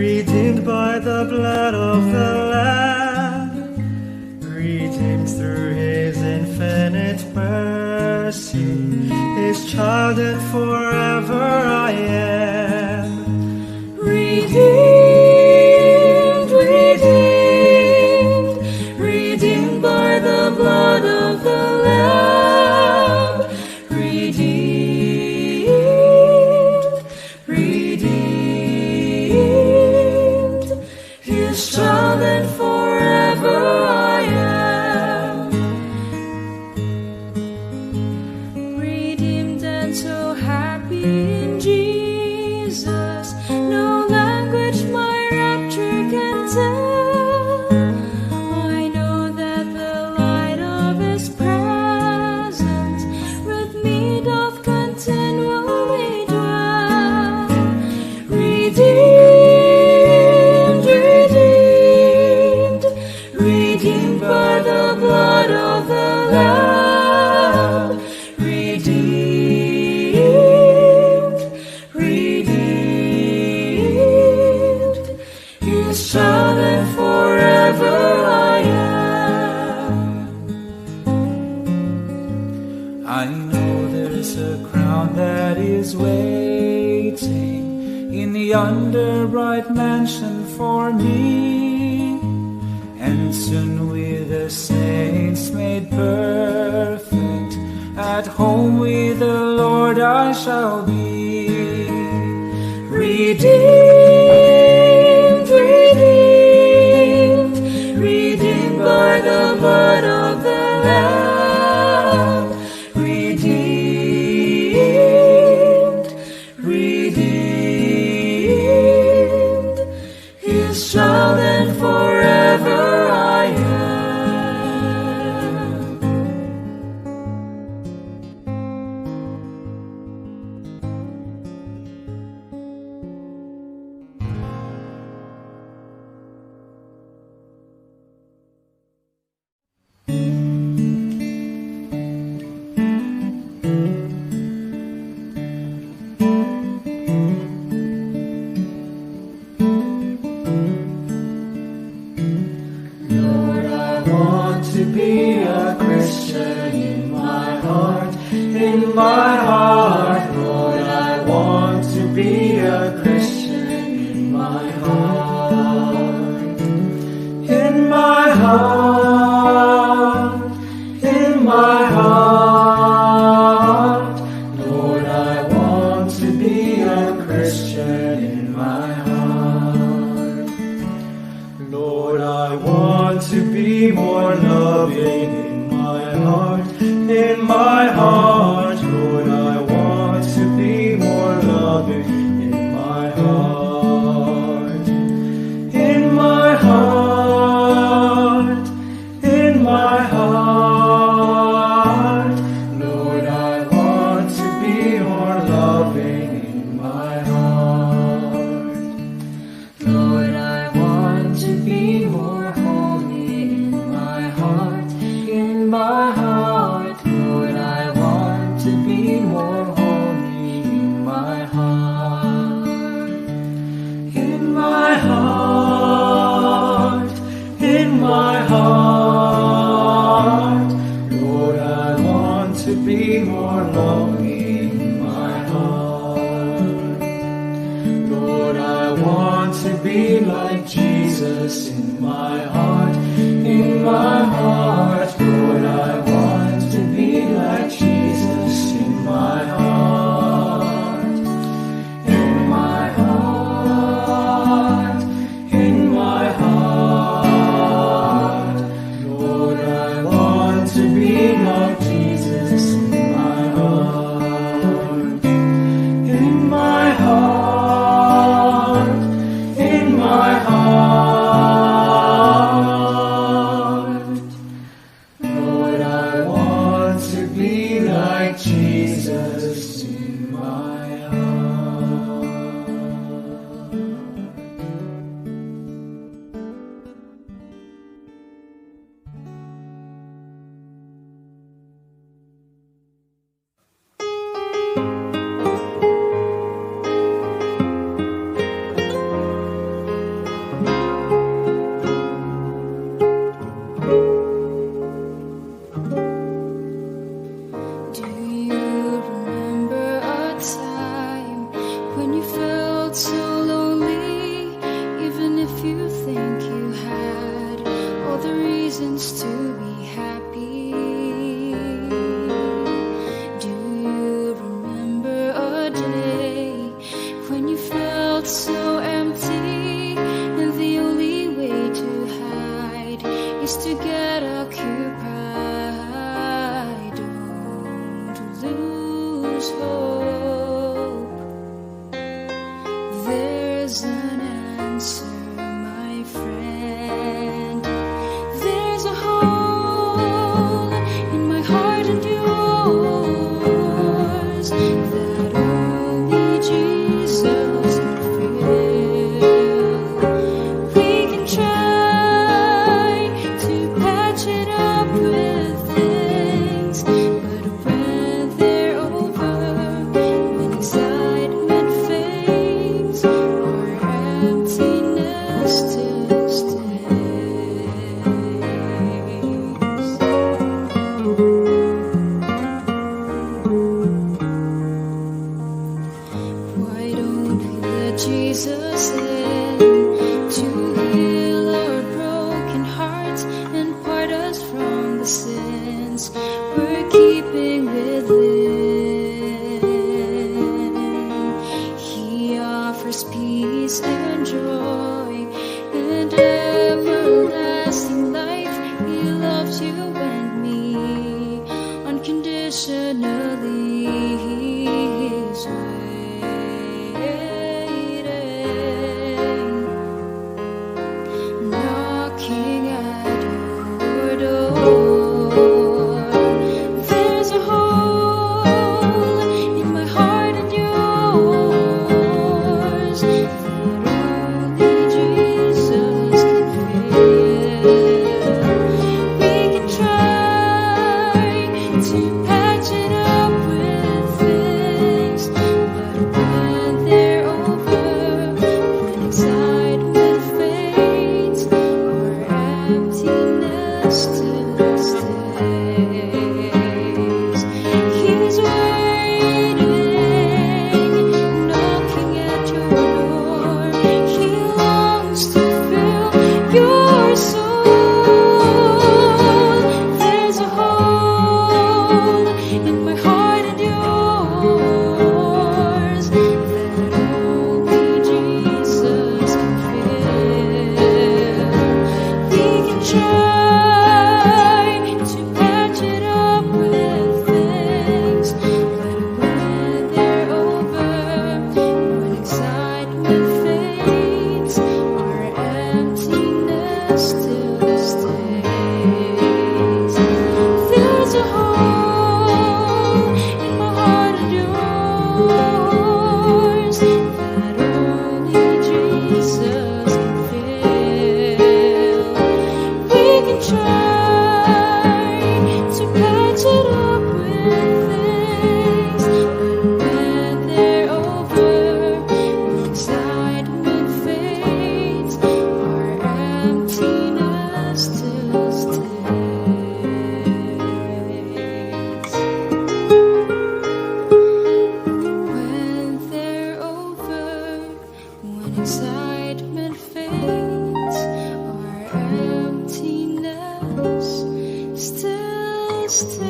redeemed by the blood of the Lamb, redeemed through His infinite mercy, His child and forever I am. Redeemed, redeemed, redeemed by the blood of the Lamb, redeemed, redeemed, His child and forever I am. Redeemed and so happy in Jesus, no language my rapture can tell. I know that the light of His presence with me doth continually dwell. Redeemed, redeemed, redeemed by the blood of the Lamb, redeemed, redeemed, His child and forever I am. I know there's a crown that is waiting in the under-bright mansion for me, and soon with the saints made perfect, at home with the Lord I shall be. Redeemed, redeemed, redeemed by the blood of the Lamb, redeemed, redeemed, His child and forever I am. Lord, I want to be a Christian in my heart, in my heart. Lord, I want to be a Christian in my heart, in my heart, in my heart. Lord, I want to be a Christian in my heart. Lord, I want to be more loving in my heart, in my heart. Lord, I want to be more loving in my heart, in my heart, in my heart. Lord, I want to be more loving in my heart. Lord, I want to be more holy in my heart, in my heart. Lord, I want to be more holy in my heart, in my heart, in my heart. Lord, I want to be more lonely in my heart. Lord, I want to be like Jesus in my heart, in my heart. Lord, I want to be like Jesus in my heart, in my heart, in my heart. Lord, I want to be like Jesus in my heart, in my heart, in my heart. answer, my friend. There's a hole in my heart and yours that only Jesus can fill. We can try to patch it up with things, but when they're over, when excitement fades, our emptiness still stays. Why don't we let Jesus in to heal our broken hearts and part us from the sins we're keeping within? He offers peace and joy and everlasting life. He loves you and me unconditionally. He's waiting, knocking at your door. There's a hole in my heart and yours that only Jesus can fill. We can try to patch it up with things, but when they're over, when excitement fades, our emptiness still stays. He's waiting, knocking at your door. He longs to fill your soul. There's a hole in my heart and yours that only Jesus can fill. We can try to patch it up with things, but when they're over, when excitement fades, our emptiness still stays. There's a hole in my heart and yours that only Jesus can fill. We can try to patch it up with things, but when they're over, when excitement fades, our emptiness still stays. When they're over, when excitement fades, our emptiness still stays.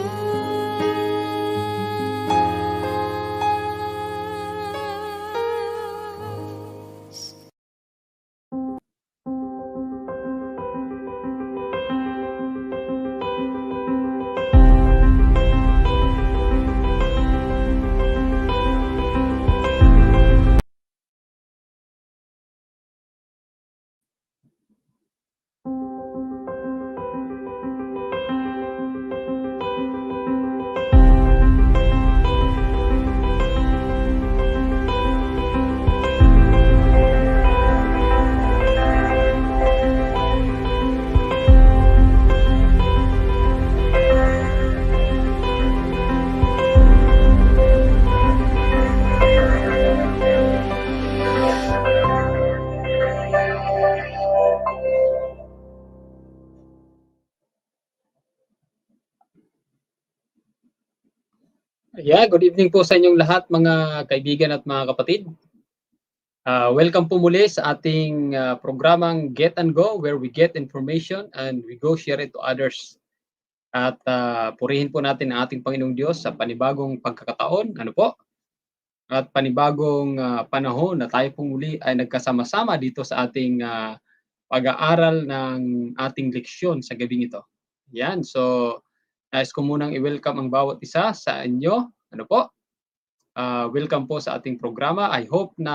Yeah, good evening po sa inyong lahat mga kaibigan at mga kapatid. Welcome po muli sa ating programang Get and Go, where we get information and we go share it to others. At purihin po natin ang ating Panginoong Diyos sa panibagong pagkakataon, ano po? At panibagong panahon na tayo po muli ay nagkasama-sama dito sa ating pag-aaral ng ating leksyon sa gabing ito. Yan, so nais ko munang i-welcome ang bawat isa sa inyo. Ano po? welcome po sa ating programa. I hope na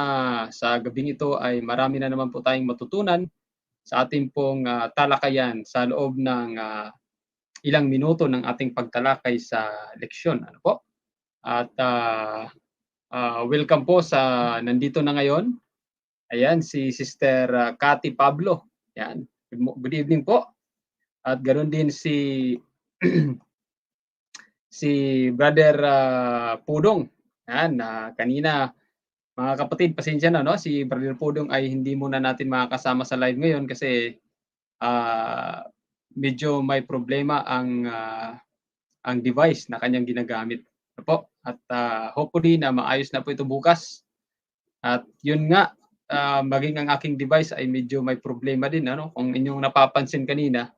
sa gabing ito ay marami na naman po tayong matutunan sa ating pong talakayan sa loob ng ilang minuto ng ating pagtalakay sa leksyon. Ano po? At welcome po sa nandito na ngayon. Ayan, si Sister Cathy Pablo. Yan. Good evening po. At ganoon din si si Brother Pudong. Yan, kanina mga kapatid, pasensya na, no? Si Brother Pudong ay hindi muna natin makakasama sa live ngayon kasi medyo may problema ang device na kanyang ginagamit. Ano po? At hopefully na maayos na po ito bukas. At yun nga, maging ang aking device ay medyo may problema din. Ano? Kung inyong napapansin kanina,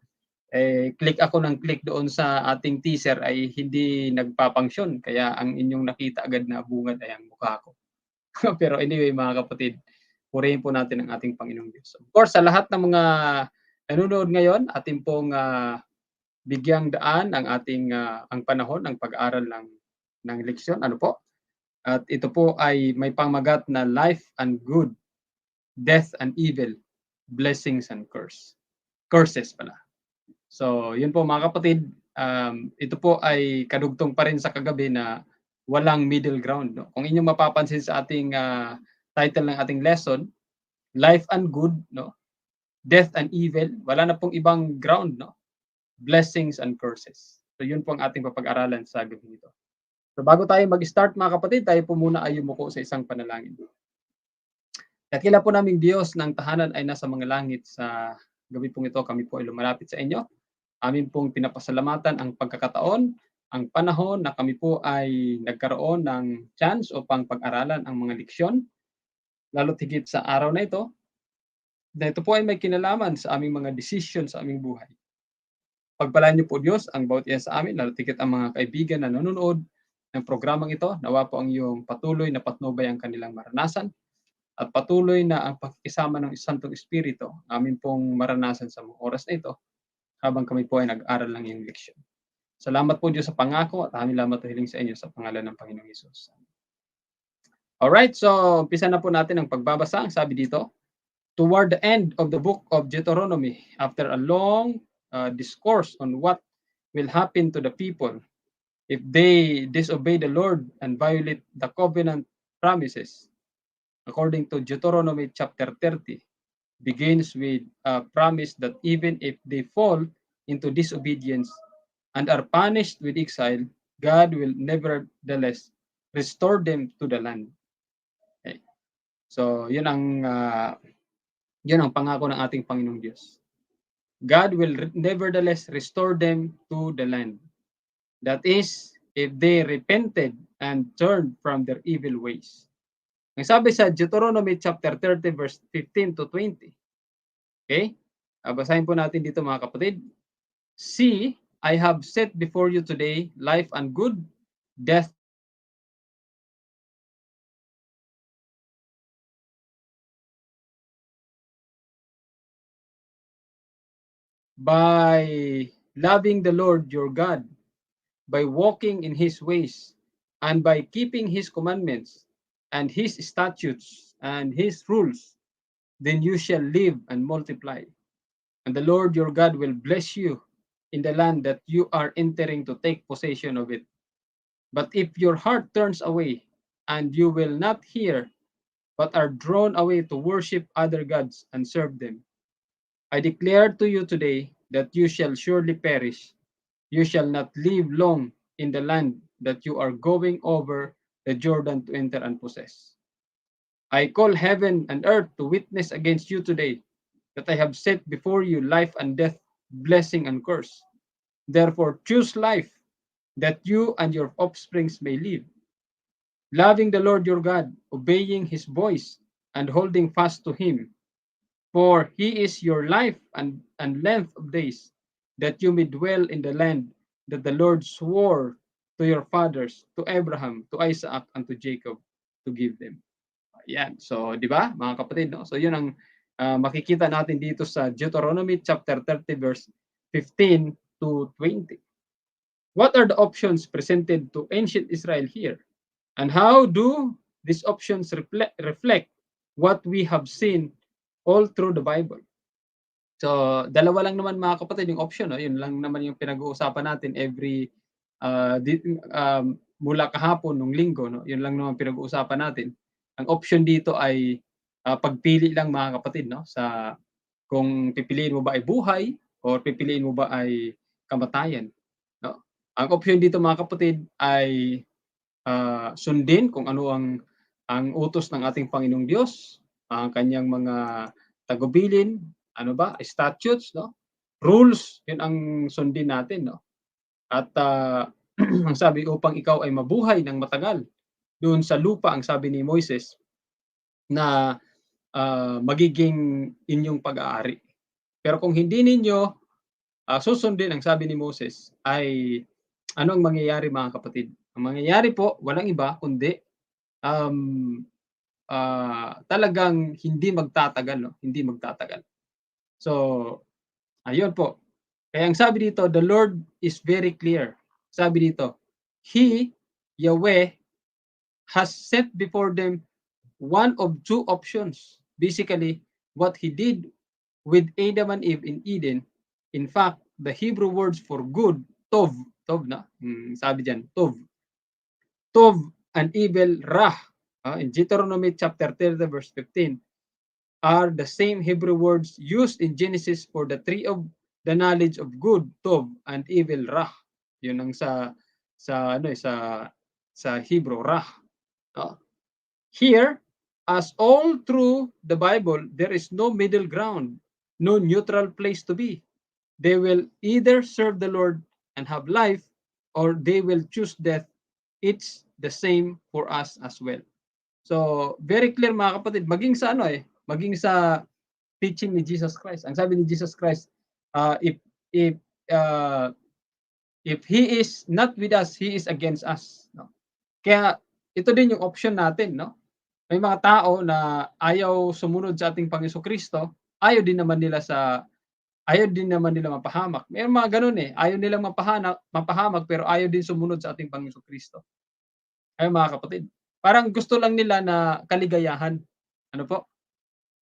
click ako ng click doon sa ating teaser ay hindi nagpapangsyon. Kaya ang inyong nakita agad na bungad ay ang mukha ko. Pero anyway, mga kapatid, purihin po natin ang ating Panginoong Diyos. Of course, sa lahat ng mga nanonood ngayon, ating pong bigyang daan ang ating ang panahon ng pag-aaral ng leksyon. Ano po? At ito po ay may pamagat na life and good, death and evil, blessings and curses pala. So, yun po mga kapatid, ito po ay kadugtong pa rin sa kagabi na walang middle ground. No? Kung inyong mapapansin sa ating title ng ating lesson, life and good, no? Death and evil, wala na pong ibang ground, no? Blessings and curses. So, yun po ang ating papag-aralan sa gabi nito. So, bago tayo mag-start mga kapatid, tayo po muna ay yumuko sa isang panalangin. Dakila po naming Diyos ng tahanan ay nasa mga langit. Sa gabi pong ito, kami po ay lumalapit sa inyo. Amin pong pinapasalamatan ang pagkakataon, ang panahon na kami po ay nagkaroon ng chance upang pag-aralan ang mga leksyon, lalo't higit sa araw na ito po ay may kinalaman sa aming mga decision sa aming buhay. Pagpalaan niyo po Diyos ang bawat isa sa amin, lalo't higit ang mga kaibigan na nanonood ng programang ito. Nawa po ang iyong patuloy na patnubay ang kanilang maranasan at patuloy na ang pakikisama ng Santong Espiritu amin pong maranasan sa mga oras na ito habang kami po ay nag-aral ng iyong leksyon. Salamat po Diyos sa pangako at aming lamat o hiling sa inyo sa pangalan ng Panginoong Hesus. Alright, so umpisa na po natin ang pagbabasa. Ang sabi dito, toward the end of the book of Deuteronomy, after a long discourse on what will happen to the people if they disobey the Lord and violate the covenant promises, according to Deuteronomy chapter 30, begins with a promise that even if they fall into disobedience and are punished with exile, God will nevertheless restore them to the land. Okay. So, yun ang pangako ng ating Panginoong Diyos. God will nevertheless restore them to the land. That is, if they repented and turned from their evil ways. Ang sabi sa Deuteronomy chapter 30 verse 15 to 20. Okay? Basahin po natin dito mga kapatid. See, I have set before you today life and good, death by loving the Lord your God, by walking in his ways, and by keeping his commandments and his statutes and his rules, then you shall live and multiply. And the Lord your God will bless you in the land that you are entering to take possession of it. But if your heart turns away and you will not hear, but are drawn away to worship other gods and serve them, I declare to you today that you shall surely perish. You shall not live long in the land that you are going over the Jordan to enter and possess. I call heaven and earth to witness against you today that I have set before you life and death, blessing and curse. Therefore, choose life, that you and your offsprings may live, loving the Lord your God, obeying his voice, and holding fast to him. For he is your life and length of days, that you may dwell in the land that the Lord swore to your fathers, to Abraham, to Isaac, and to Jacob, to give them. Ayan. So, di ba, mga kapatid, no? So, yun ang makikita natin dito sa Deuteronomy chapter 30 verse 15 to 20. What are the options presented to ancient Israel here? And how do these options reflect what we have seen all through the Bible? So, dalawa lang naman mga kapatid yung option, no? Yun lang naman yung pinag-uusapan natin every mula kahapon nung linggo, no? Yun lang naman pinag-uusapan natin. Ang option dito ay pagpili lang mga kapatid, no? Sa kung pipiliin mo ba ay buhay or pipiliin mo ba ay kamatayan, no? Ang option dito mga kapatid ay sundin kung ano ang utos ng ating Panginoong Diyos, ang kanyang mga tagubilin, ano ba, statutes, no? Rules, 'yun ang sundin natin, no? At ang sabi upang ikaw ay mabuhay ng matagal doon sa lupa, ang sabi ni Moises na magiging inyong pag-aari. Pero kung hindi ninyo susundin ang sabi ni Moses ay ano ang mangyayari mga kapatid? Ang mangyayari po walang iba kundi um, talagang hindi magtatagal, no? Hindi magtatagal. So, ayun po. Kaya ang sabi dito, the Lord is very clear. Sabi dito, He, Yahweh, has set before them one of two options. Basically, what He did with Adam and Eve in Eden. In fact, the Hebrew words for good, tov, tov na, sabi diyan, tov. Tov and evil, rah, in Deuteronomy chapter 30 verse 15, are the same Hebrew words used in Genesis for the tree of the knowledge of good, tov, and evil, rah. Yun ang sa Hebrew, rah. Here, as all through the Bible, there is no middle ground, no neutral place to be. They will either serve the Lord and have life, or they will choose death. It's the same for us as well. So, very clear mga kapatid, maging sa teaching ni Jesus Christ. Ang sabi ni Jesus Christ, if if uh, if he is not with us, he is against us, no? Kaya ito din yung option natin, no? May mga tao na ayaw sumunod sa ating Panginoong Kristo, ayaw din naman nila mapahamak. May mga gano'n eh, ayaw nilang mapahamak pero ayaw din sumunod sa ating Panginoong Kristo. Ayun mga kapatid, parang gusto lang nila na kaligayahan. Ano po?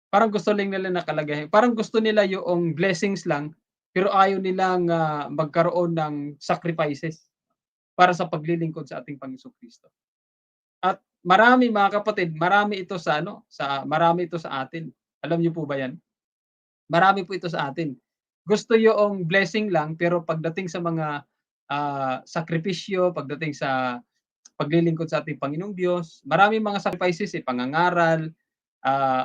Parang gusto lang nila na kalagayan. Parang gusto nila yung blessings lang, pero ayaw nilang magkaroon ng sacrifices para sa paglilingkod sa ating Panginoong Kristo. At marami mga kapatid, marami ito sa atin. Alam niyo po ba 'yan? Marami po ito sa atin. Gusto yung blessing lang, pero pagdating sa mga sakripisyo, pagdating sa paglilingkod sa ating Panginoong Diyos, maraming mga sacrifices, pangangaral,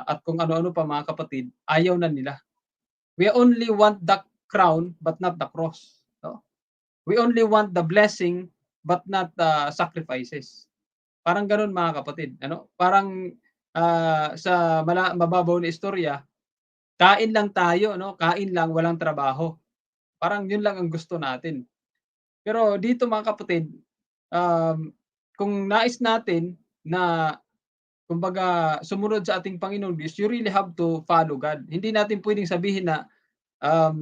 at kung ano-ano pa mga kapatid, ayaw na nila. We only want the crown but not the cross, no? We only want the blessing but not the sacrifices. Parang gano'n mga kapatid, ano? Parang sa mababaw na istorya, kain lang tayo, no? Kain lang, walang trabaho. Parang 'yun lang ang gusto natin. Pero dito mga kapatid, kung nais natin na kumbaga sumunod sa ating Panginoong Diyos, you really have to follow God. Hindi natin puwedeng sabihin um,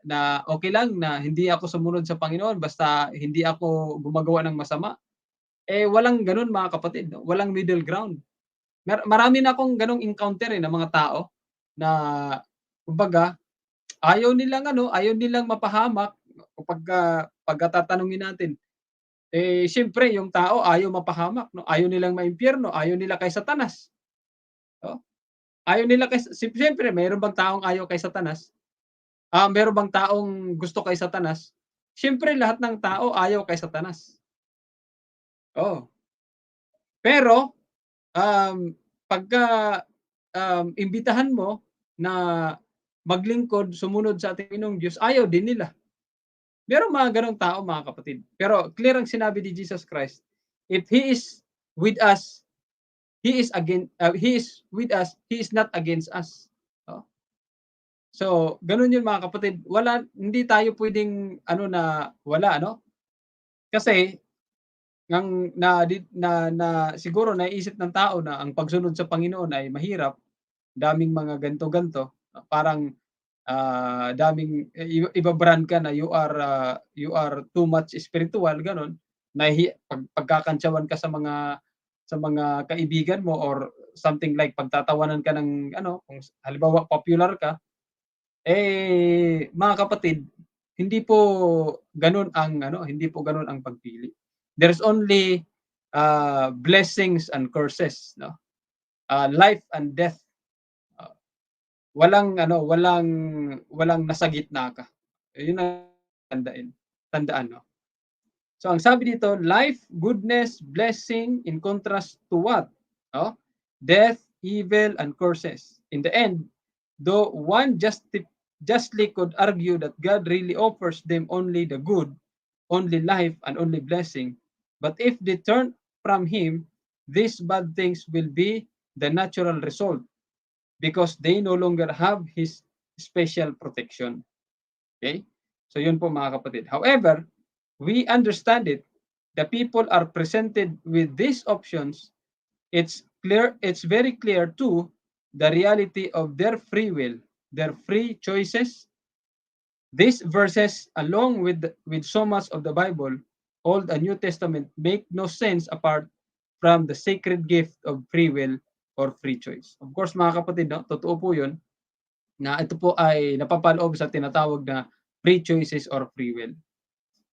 na okey lang na hindi ako sumunod sa Panginoon basta hindi ako gumagawa ng masama. Eh, walang gano'n mga kapatid, no? Walang middle ground. Marami na akong gano'ng encounter, na mga tao na kumbaga ayaw nilang mapahamak pagka tatanungin natin. Eh, siyempre yung tao ayaw mapahamak, 'no? Ayaw nilang maimpyerno, ayaw nila kay Satanas, oh. Ayaw nila siyempre meron bang taong ayaw kay Satanas? Meron bang taong gusto kay Satanas? Siyempre lahat ng tao ayaw kay Satanas, oo. Pero, um, pagka, imbitahan mo na maglingkod, sumunod sa ating Panginoong Diyos, ayaw din nila. Merong mga gano'ng tao mga kapatid. Pero clear ang sinabi ni Jesus Christ, if He is with us, He is with us, He is not against us. Oh. So, gano'n 'yun mga kapatid. Hindi tayo puwedeng wala ano, kasi na siguro naiisip ng tao na ang pagsunod sa Panginoon ay mahirap, daming mga ganito-ganto, parang daming iba-brand ka na you are too much spiritual, gano'n. pagkakantsawan ka sa mga kaibigan mo or something like pagtatawanan ka ng ano, kung halimbawa popular ka, mga kapatid, hindi po gano'n ang ano, hindi po gano'n ang pagpili. There's only, blessings and curses, 'no? Life and death. Ah, walang ano, walang nasa gitna ka. Yun ang tandaan, 'no? So ang sabi dito, life, goodness, blessing in contrast to what? No? Death, evil, and curses. In the end, though one justly could argue that God really offers them only the good, only life, and only blessing, but if they turn from Him, these bad things will be the natural result because they no longer have His special protection. Okay? So yun po mga kapatid. However, we understand it. The people are presented with these options. It's very clear too, the reality of their free will, their free choices. These verses, along with so much of the Bible, Old and New Testament, make no sense apart from the sacred gift of free will or free choice. Of course, mga kapatid, no, totoo po yun na ito po ay napapaloob sa tinatawag na free choices or free will.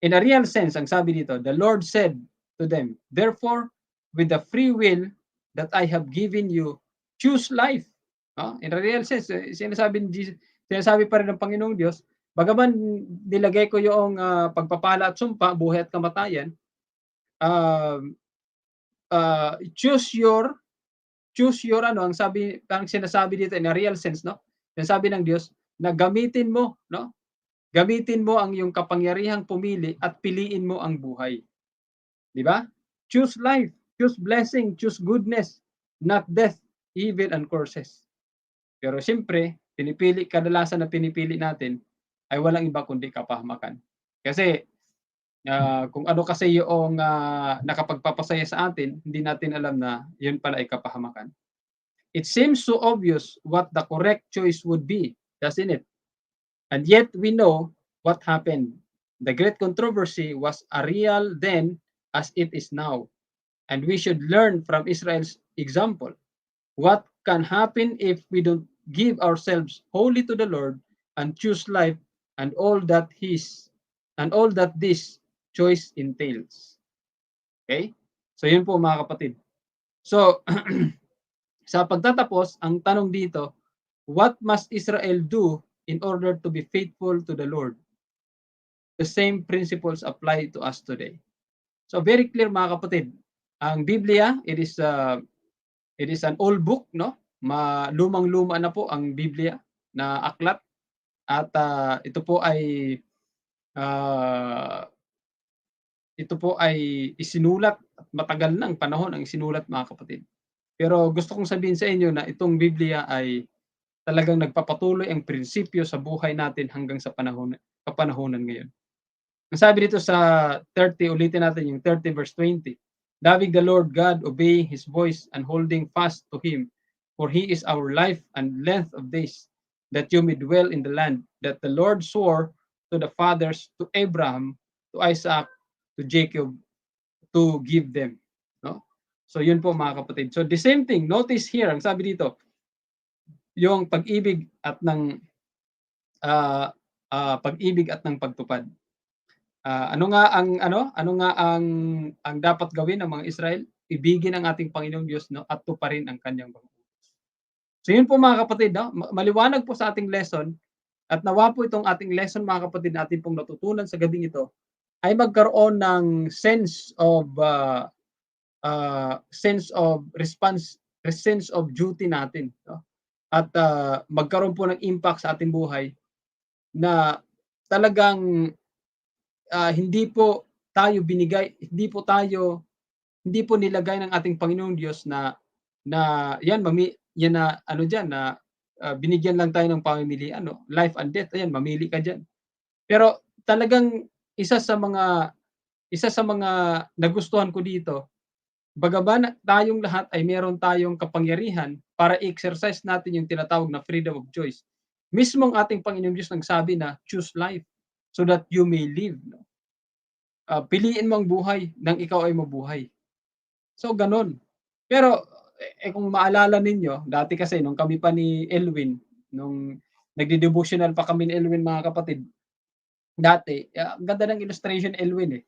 In a real sense, ang sabi dito, the Lord said to them, therefore, with the free will that I have given you, choose life. In a real sense, sinasabi pa rin ng Panginoong Diyos, bagaman nilagay ko yung pagpapala at sumpa, buhay at kamatayan, choose your ano, ang sinasabi dito in a real sense, no? Sinasabi ng Diyos na gamitin mo, no? Gamitin mo ang iyong kapangyarihang pumili at piliin mo ang buhay. Di ba? Choose life, choose blessing, choose goodness, not death, evil, and curses. Pero siyempre, kadalasan na pinipili natin ay walang iba kundi kapahamakan. Kasi kung ano kasi yung nakapagpapasaya sa atin, hindi natin alam na yun pala ay kapahamakan. It seems so obvious what the correct choice would be, doesn't it? And yet we know what happened. The great controversy was as real then as it is now. And we should learn from Israel's example. What can happen if we don't give ourselves wholly to the Lord and choose life and all that this choice entails. Okay? So yun po mga kapatid. So sa pagtatapos, ang tanong dito, what must Israel do in order to be faithful to the Lord? The same principles apply to us today. So very clear mga kapatid, ang Biblia, it is an old book, no? Lumang-luma na po ang Biblia na aklat at ito po ay isinulat at matagal ng panahon ang isinulat mga kapatid. Pero gusto kong sabihin sa inyo na itong Biblia ay talagang nagpapatuloy ang prinsipyo sa buhay natin hanggang sa kapanahonan ngayon. Ang sabi dito sa 30, ulitin natin yung 30 verse 20. Loving the Lord God, obeying His voice, and holding fast to Him, for He is our life and length of days, that you may dwell in the land that the Lord swore to the fathers, to Abraham, to Isaac, to Jacob, to give them. No? So yun po mga kapatid. So the same thing, notice here, ang sabi dito, yung pag-ibig at ng pagtupad. Ano nga ang dapat gawin ng mga Israel? Ibigin ang ating Panginoong Diyos, no, at tuparin ang kanyang mga utos. So yun po mga kapatid, no? Maliwanag po sa ating lesson at nawa po itong ating lesson mga kapatid natin pong natutunan sa gabing ito ay magkaroon ng sense of duty natin, no? At magkaroon po ng impact sa ating buhay na talagang hindi po nilagay ng ating Panginoong Diyos na binigyan lang tayo ng pamimilian, no? Life and death, ayan, mamili ka diyan. Pero talagang isa sa mga nagustuhan ko dito, bagaman tayong lahat ay meron tayong kapangyarihan para i-exercise natin yung tinatawag na freedom of choice. Mismong ating Panginoong Diyos nagsabi na choose life so that you may live. No? piliin mo ang buhay nang ikaw ay mabuhay. So gano'n. Pero, kung maalala ninyo, dati kasi nung kami pa ni Elwin, nung nagde-devotional pa kami ni Elwin mga kapatid, dati, ang ganda ng illustration ni Elwin, eh.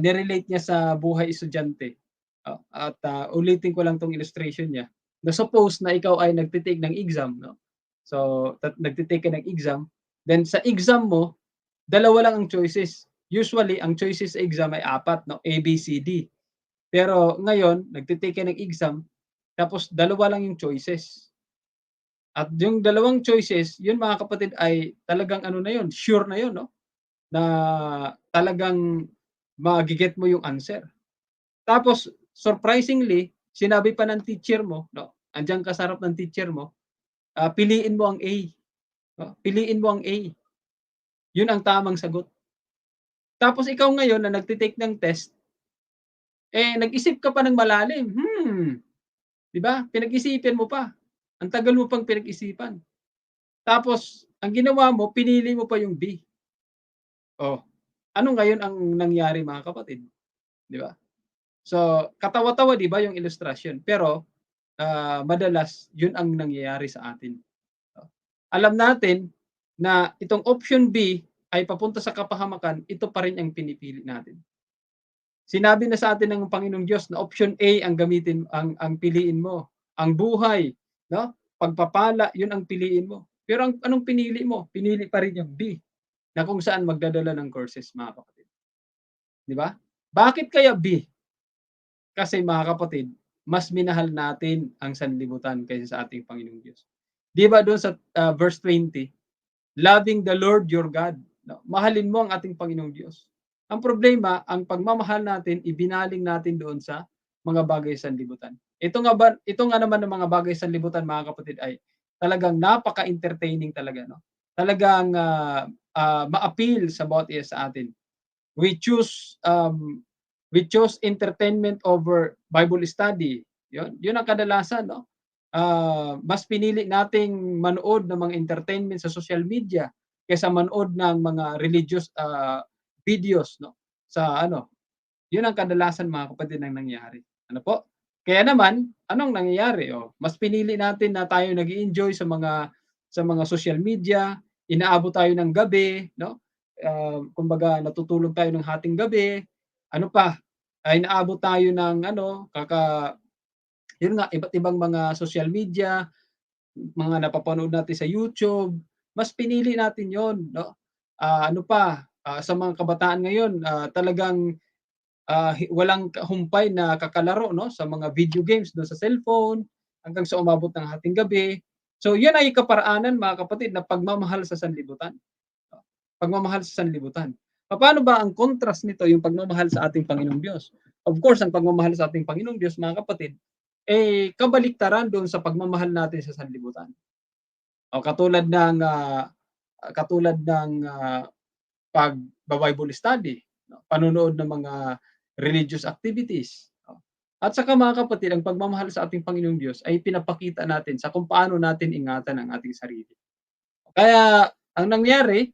Ni-relate niya sa buhay estudyante. At ulitin ko lang 'tong illustration niya. Na suppose na ikaw ay nagte-take ng exam, 'no? So, nagte-take ka ng exam, then sa exam mo, dalawa lang ang choices. Usually, ang choices sa exam ay 4, 'no? A, B, C, D. Pero ngayon, nagte-take ka ng exam, tapos dalawa lang yung choices. At yung dalawang choices, yun mga kapatid ay talagang ano na yun, sure na yun, 'no? Na talagang mage mo yung answer. Tapos surprisingly, sinabi pa ng teacher mo, 'no, andiyan ka sa harap ng teacher mo, piliin mo ang A, 'no, piliin mo ang A. Yun ang tamang sagot. Tapos ikaw ngayon na nagte-take ng test, nag-isip ka pa ng malalim, 'di ba? Pinag-isipan mo pa. Ang tagal mo pang pinag-isipan. Tapos ang ginawa mo, pinili mo pa yung B. Oh, ano ngayon ang nangyari mga kapatid, 'di ba? So, katawa-tawa 'di ba yung ilustrasyon, pero madalas yun ang nangyayari sa atin. Alam natin na itong option B ay papunta sa kapahamakan, ito pa rin ang pinipili natin. Sinabi na sa atin ng Panginoong Diyos na option A ang gamitin, ang piliin mo. Ang buhay, no? Pagpapala, yun ang piliin mo. Pero anong pinili mo? Pinili pa rin yung B, na kung saan magdadala ng courses, mga kapatid. 'Di ba? Bakit kaya B? Kasi mga kapatid, mas minahal natin ang sanlibutan kaysa sa ating Panginoong Diyos. 'Di ba doon sa verse 20, loving the Lord your God. No? Mahalin mo ang ating Panginoong Diyos. Ang problema, ang pagmamahal natin, ibinaling natin doon sa mga bagay sa sanlibutan. Ito nga naman ng mga bagay sa sanlibutan, mga kapatid, ay talagang napaka-entertaining talaga. No? Talagang ma-appeal sa bawat isa sa atin. We chose entertainment over Bible study. Yun ang kadalasan, no? Mas pinili nating manood ng mga entertainment sa social media kaysa manood ng mga religious videos, no? Sa ano, yun ang kadalasan mga kapatid ang nangyayari. Ano po? Kaya naman, anong nangyayari? Mas pinili natin na tayo nag-enjoy sa mga social media, inaabot tayo ng gabi, no? Kumbaga natutulog tayo ng hating gabi. Ano pa? Ay inaabot tayo ng ano, yun nga, iba't ibang mga social media, mga napapanood natin sa YouTube, mas pinili natin yon, no? Ano pa, sa mga kabataan ngayon, talagang walang humpay na kakalaro, no, sa mga video games do sa cellphone hanggang sa umabot ng hating gabi. So, yan ay kaparaanan mga kapatid na pagmamahal sa sanlibutan. Pagmamahal sa sanlibutan. Paano ba ang contrast nito, yung pagmamahal sa ating Panginoong Diyos? Of course, ang pagmamahal sa ating Panginoong Diyos, mga kapatid, kabaliktaran doon sa pagmamahal natin sa sanlibutan. Katulad ng pag-Bible study, no? Panonood ng mga religious activities. No? At saka mga kapatid, ang pagmamahal sa ating Panginoong Diyos ay pinapakita natin sa kung paano natin ingatan ang ating sarili. Kaya ang nangyari,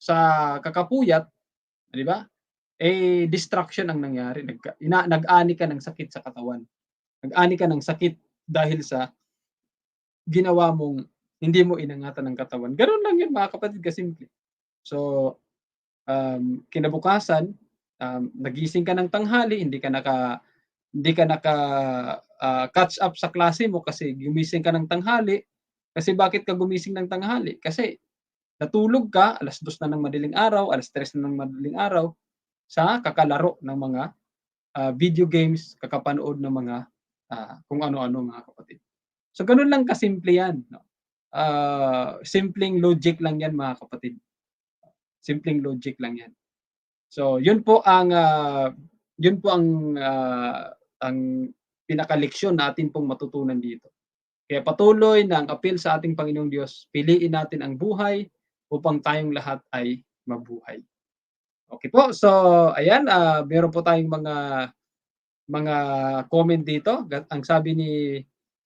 sa kakapuyat, 'di ba? Distraction ang nangyari. Nag-ani ka ng sakit sa katawan. Nag-ani ka ng sakit dahil sa ginawa mong hindi mo iningatan ang katawan. Gano'n lang 'yun mga kapatid, kasimple. So, kinabukasan, nagising ka ng tanghali, hindi ka naka catch up sa klase mo kasi gumising ka ng tanghali. Kasi bakit ka gumising ng tanghali? Kasi natulog ka 2:00 na ng madaling araw, 3:00 na ng madaling araw sa kakalaro ng mga video games, kakapanood ng mga kung ano-ano, mga kapatid. So gano'n lang kasimple 'yan, 'no? Simpleng logic lang 'yan, mga kapatid. Simpleng logic lang 'yan. So 'yun po ang pinakaleksyon na atin pong matutunan dito. Kaya patuloy na ang appeal sa ating Panginoong Diyos, piliin natin ang buhay upang tayong lahat ay mabuhay. Okay po, so ayan, meron po tayong mga comment dito. Ang sabi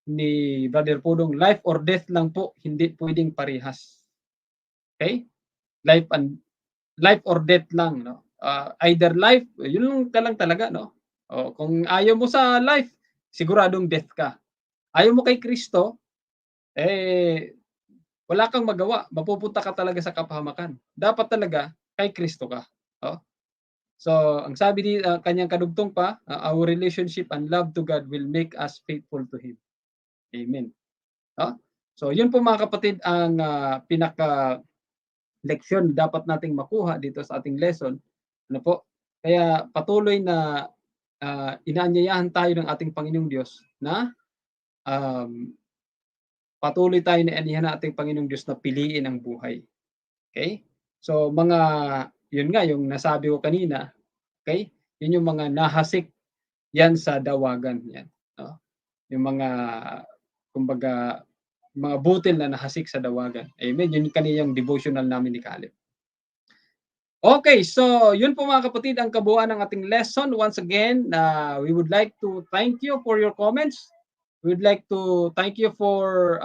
ni Brother Pudong, life or death lang po, hindi pwedeng parehas. Okay? Life or death lang, no? Either life, yun ka lang talaga, no? O kung ayaw mo sa life, siguradong death ka. Ayaw mo kay Kristo, wala kang magawa, mapupunta ka talaga sa kapahamakan. Dapat talaga kay Kristo ka, oh. So, ang sabi ni kanyang kadugtong pa, our relationship and love to God will make us faithful to Him. Amen. Oh? So, yun po mga kapatid ang pinaka-leksyon dapat nating makuha dito sa ating lesson. Ano po? Kaya patuloy na inaanyayahan tayo ng ating Panginoong Diyos na patuloy tayo na anihan ng ating Panginoong Diyos na piliin ang buhay. Okay? So, yun nga, yung nasabi ko kanina, okay? Yun yung mga nahasik yan sa dawagan. Yan. No? Yung mga, kumbaga, mga butil na nahasik sa dawagan. Amen. Yun yung kaniyang devotional namin ni Caleb. Okay, so yun po mga kapatid ang kabuuan ng ating lesson. Once again, we would like to thank you for your comments. We would like to thank you for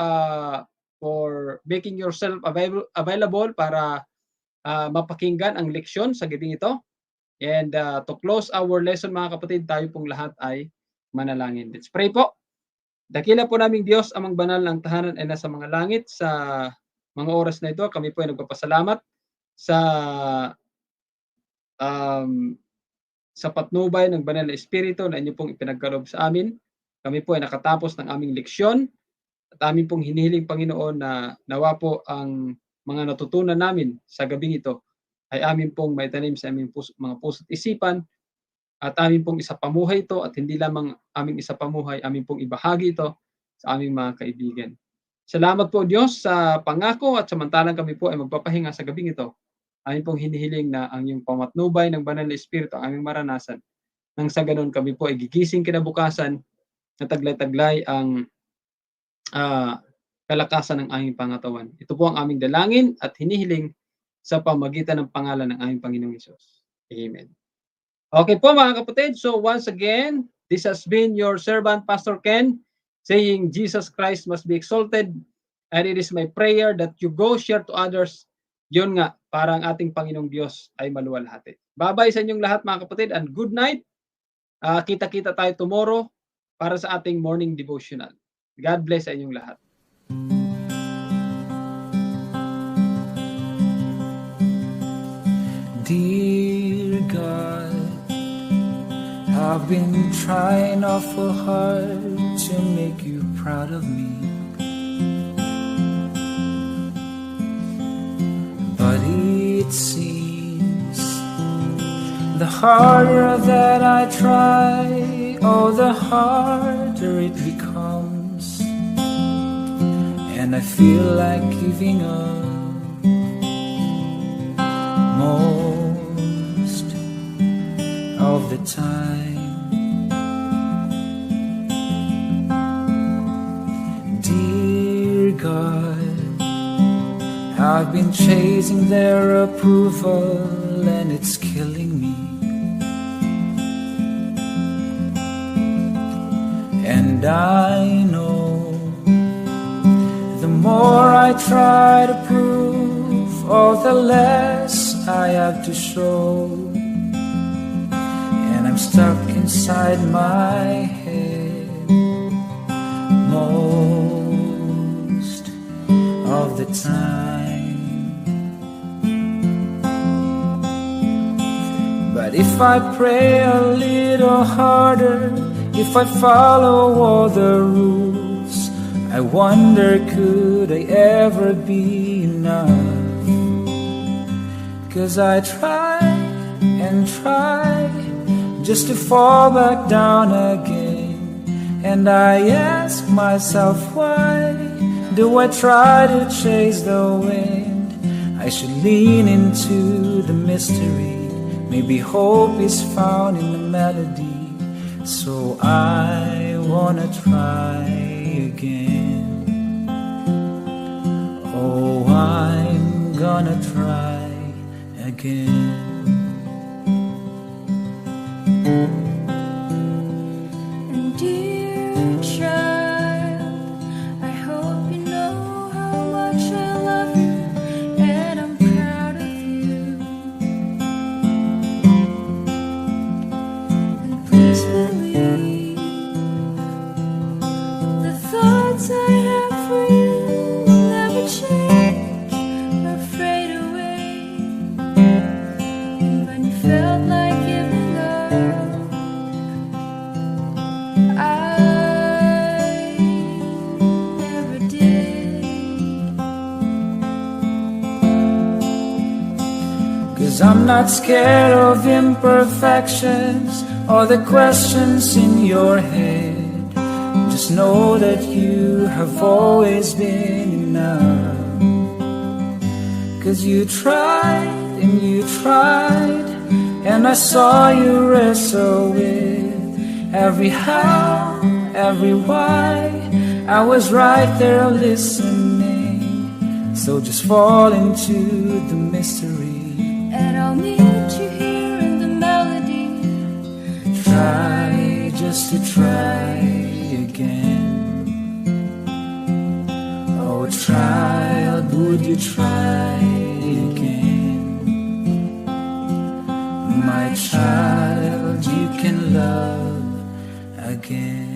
making yourself available para mapakinggan ang leksyon sa gabing ito. And to close our lesson mga kapatid, tayo pong lahat ay manalangin. Let's pray po. Dakila po naming Diyos, amang banal ng tahanan ay nasa mga langit. Sa mga oras na ito, kami po ay nagpapasalamat sa patnubay ng banal na Espiritu na inyo pong ipinagkaloob sa amin. Kami po ay nakatapos ng aming leksyon at amin pong hinihiling Panginoon na nawa po ang mga natutunan namin sa gabing ito ay amin pong maitanim sa aming mga puso't isipan at amin pong isapamuhay ito at hindi lamang aming isapamuhay, amin pong ibahagi ito sa aming mga kaibigan. Salamat po Diyos sa pangako at samantalang kami po ay magpapahinga sa gabing ito. Amin pong hinihiling na ang iyong pamatnubay ng banal na Espiritu ang aming maranasan. Nang sa ganon kami po ay gigising kinabukasan na taglay-taglay ang kalakasan ng aming pangatawan. Ito po ang aming dalangin at hinihiling sa pamagitan ng pangalan ng aming Panginoong Hesus. Amen. Okay po mga kapatid, so once again, this has been your servant Pastor Ken saying Jesus Christ must be exalted and it is my prayer that you go share to others. Yun nga, para ang ating Panginoong Diyos ay maluwalhati. Bye-bye sa inyong lahat mga kapatid and good night. Kita-kita tayo tomorrow para sa ating morning devotional. God bless sa inyong lahat. Dear God, I've been trying awful hard to make you proud of me, but it seems the harder that I try, oh, the harder it becomes, and I feel like giving up most of the time. Dear God, I've been chasing their approval and it's killing me. And I know the more I try to prove, oh, the less I have to show. And I'm stuck inside my head most of the time. But if I pray a little harder, if I follow all the rules, I wonder could I ever be enough? 'Cause I try and try just to fall back down again, and I ask myself, why do I try to chase the wind? I should lean into the mystery. Maybe hope is found in the melody. So I wanna try again. Oh, I'm gonna try again. And dear child, I hope you know how much I love you, and I'm proud of you. 'Cause I'm not scared of imperfections or the questions in your head. Just know that you have always been enough. 'Cause you tried and you tried, and I saw you wrestle with every how, every why. I was right there listening. So just fall into the mystery, and I'll meet you here in the melody. Try just to try again. Oh, child, would you try again? My child, you can love again.